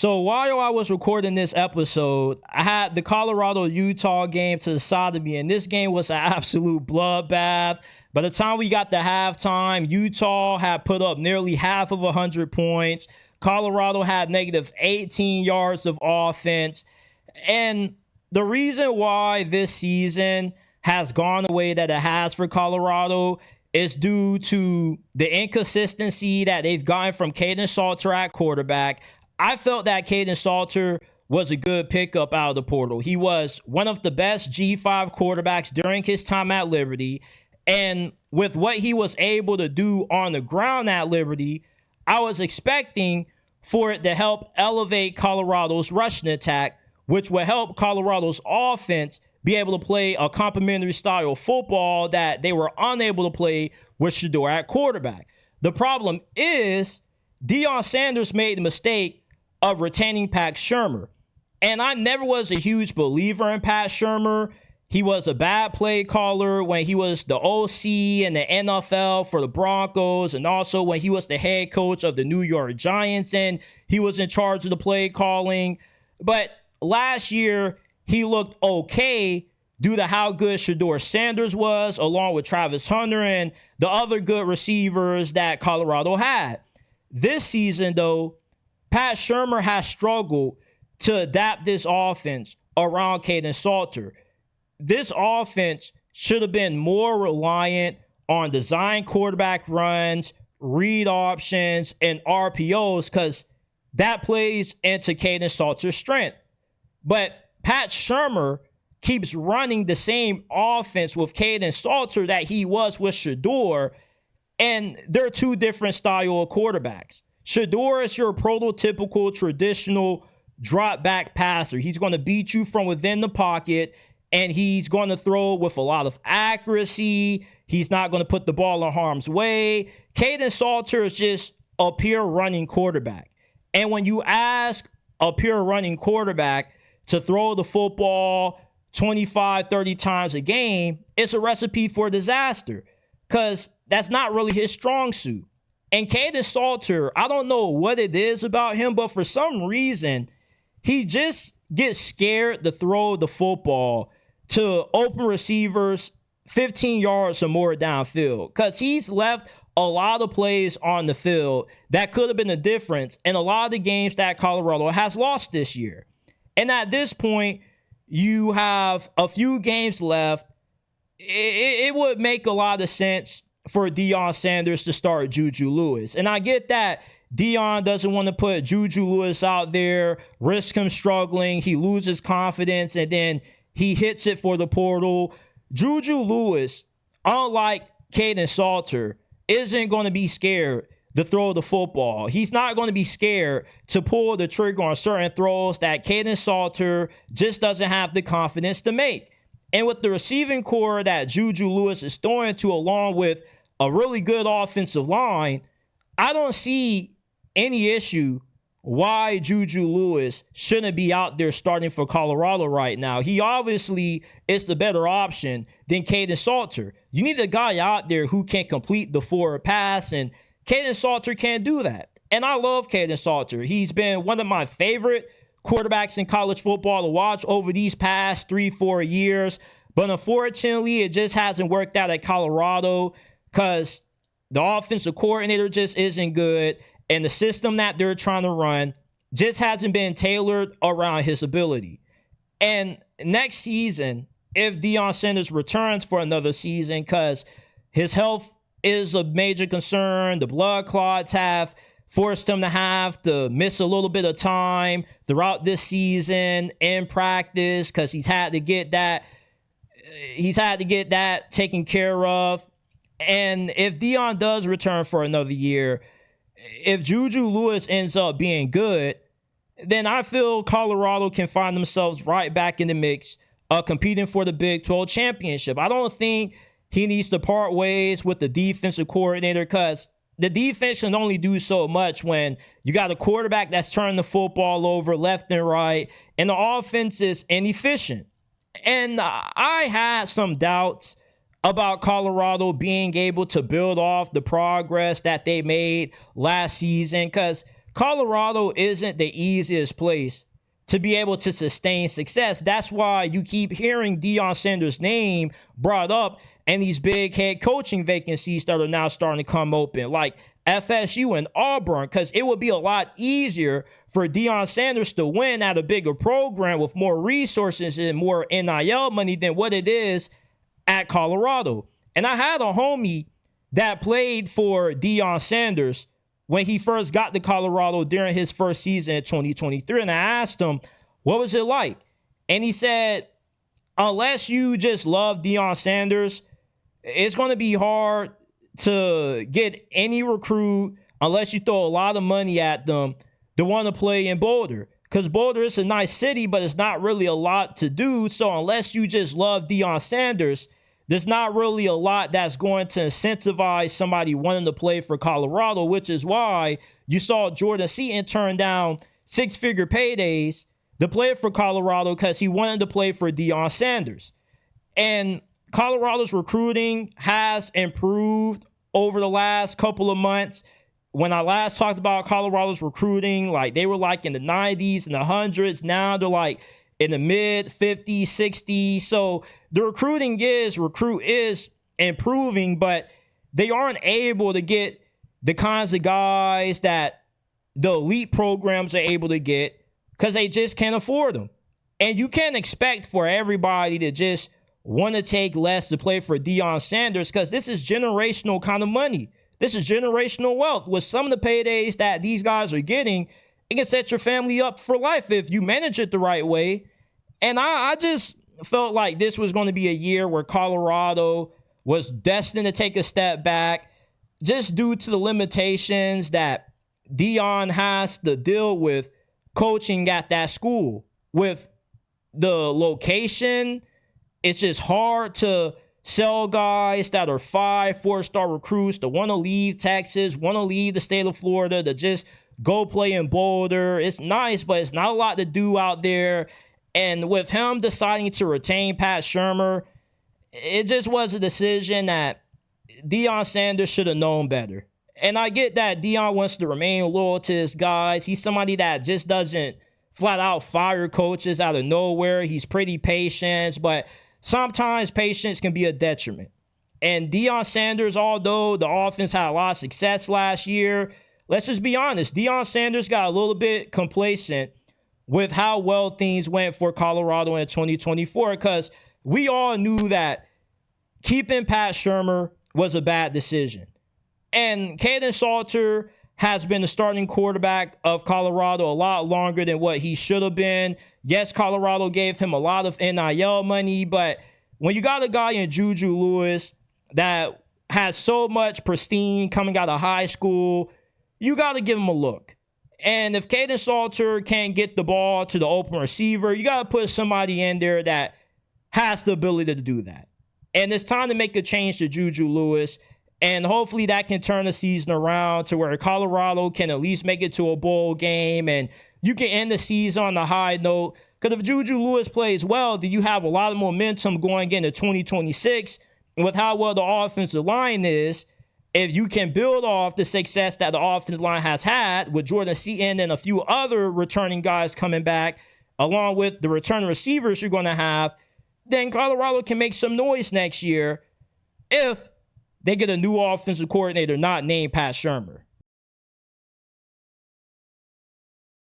So while I was recording this episode, I had the Colorado-Utah game to the side of me, and this game was an absolute bloodbath. By the time we got to halftime, Utah had put up nearly half of 100 points. Colorado had negative 18 yards of offense. And the reason why this season has gone the way that it has for Colorado is due to the inconsistency that they've gotten from Kaidon Salter at quarterback. I felt that Kaidon Salter was a good pickup out of the portal. He was one of the best G5 quarterbacks during his time at Liberty. And with what he was able to do on the ground at Liberty, I was expecting for it to help elevate Colorado's rushing attack, which would help Colorado's offense be able to play a complementary style of football that they were unable to play with Shurmur at quarterback. The problem is Deion Sanders made the mistake of retaining Pat Shurmur. And I never was a huge believer in Pat Shurmur. He was a bad play caller when he was the OC in the NFL for the Broncos, and also when he was the head coach of the New York Giants and he was in charge of the play calling. But last year, he looked okay due to how good Deion Sanders was, along with Travis Hunter and the other good receivers that Colorado had. This season, though, Pat Shurmur has struggled to adapt this offense around Kaidon Salter. This offense should have been more reliant on design quarterback runs, read options, and RPOs because that plays into Kaidon Salter's strength. But Pat Shurmur keeps running the same offense with Kaidon Salter that he was with Shurmur, and they're two different style of quarterbacks. Shurmur is your prototypical traditional drop back passer. He's going to beat you from within the pocket, and he's going to throw with a lot of accuracy. He's not going to put the ball in harm's way. Kaidon Salter is just a pure running quarterback. And when you ask a pure running quarterback to throw the football 25, 30 times a game, it's a recipe for disaster because that's not really his strong suit. And Kaidon Salter, I don't know what it is about him, but for some reason, he just gets scared to throw the football to open receivers 15 yards or more downfield because he's left a lot of plays on the field that could have been the difference in a lot of the games that Colorado has lost this year. And at this point, you have a few games left. It would make a lot of sense for Deion Sanders to start JuJu Lewis. And I get that Deion doesn't want to put JuJu Lewis out there, risk him struggling, he loses confidence, and then he hits it for the portal. JuJu Lewis, unlike Kaidon Salter, isn't going to be scared to throw the football. He's not going to be scared to pull the trigger on certain throws that Kaidon Salter just doesn't have the confidence to make. And with the receiving core that JuJu Lewis is throwing to, along with a really good offensive line, I don't see any issue why JuJu Lewis shouldn't be out there starting for Colorado right now. He obviously is the better option than Kaidon Salter. You need a guy out there who can complete the forward pass, and Kaidon Salter can't do that. And I love Kaidon Salter. He's been one of my favorite quarterbacks in college football to watch over these past 3-4 years. But unfortunately, it just hasn't worked out at Colorado because the offensive coordinator just isn't good. And the system that they're trying to run just hasn't been tailored around his ability. And next season, if Deion Sanders returns for another season, because his health is a major concern, the blood clots have forced him to have to miss a little bit of time throughout this season in practice because he's had to get that taken care of. And if Deion does return for another year, if JuJu Lewis ends up being good, then I feel Colorado can find themselves right back in the mix competing for the Big 12 championship. I don't think he needs to part ways with the defensive coordinator because the defense can only do so much when you got a quarterback that's turning the football over left and right, and the offense is inefficient. And I had some doubts about Colorado being able to build off the progress that they made last season because Colorado isn't the easiest place to be able to sustain success. That's why you keep hearing Deion Sanders' name brought up and these big head coaching vacancies that are now starting to come open, like FSU and Auburn, because it would be a lot easier for Deion Sanders to win at a bigger program with more resources and more NIL money than what it is at Colorado. And I had a homie that played for Deion Sanders when he first got to Colorado during his first season in 2023. And I asked him, what was it like? And he said, unless you just love Deion Sanders, it's going to be hard to get any recruit, unless you throw a lot of money at them, to want to play in Boulder. Because Boulder is a nice city, but it's not really a lot to do. So unless you just love Deion Sanders, there's not really a lot that's going to incentivize somebody wanting to play for Colorado, which is why you saw Jordan Seaton turn down six-figure paydays to play for Colorado because he wanted to play for Deion Sanders. And Colorado's recruiting has improved over the last couple of months. When I last talked about Colorado's recruiting, like they were like in the 90s and the hundreds. Now they're like in the mid 50s, 60s. So the recruiting is improving, but they aren't able to get the kinds of guys that the elite programs are able to get because they just can't afford them. And you can't expect for everybody to just want to take less to play for Deion Sanders because this is generational kind of money. This is generational wealth. With some of the paydays that these guys are getting, it can set your family up for life if you manage it the right way. And I just felt like this was going to be a year where Colorado was destined to take a step back just due to the limitations that Deion has to deal with coaching at that school. With the location, it's just hard to sell guys that are 5-4-star recruits that want to leave Texas, want to leave the state of Florida, to just go play in Boulder. It's nice, but it's not a lot to do out there. And with him deciding to retain Pat Shurmur, it just was a decision that Deion Sanders should have known better. And I get that Deion wants to remain loyal to his guys. He's somebody that just doesn't flat out fire coaches out of nowhere. He's pretty patient, but sometimes patience can be a detriment. And Deion Sanders, although the offense had a lot of success last year, let's just be honest, Deion Sanders got a little bit complacent with how well things went for Colorado in 2024 because we all knew that keeping Pat Shurmur was a bad decision. And Kaidon Salter has been the starting quarterback of Colorado a lot longer than what he should have been. Yes, Colorado gave him a lot of NIL money, but when you got a guy in JuJu Lewis that has so much pristine coming out of high school, you got to give him a look. And if Kaidon Salter can't get the ball to the open receiver, you got to put somebody in there that has the ability to do that. And it's time to make a change to JuJu Lewis. And hopefully that can turn the season around to where Colorado can at least make it to a bowl game and you can end the season on a high note. Because if JuJu Lewis plays well, then you have a lot of momentum going into 2026. And with how well the offensive line is, if you can build off the success that the offensive line has had with Jordan Seaton and a few other returning guys coming back, along with the returning receivers you're going to have, then Colorado can make some noise next year if they get a new offensive coordinator not named Pat Shurmur.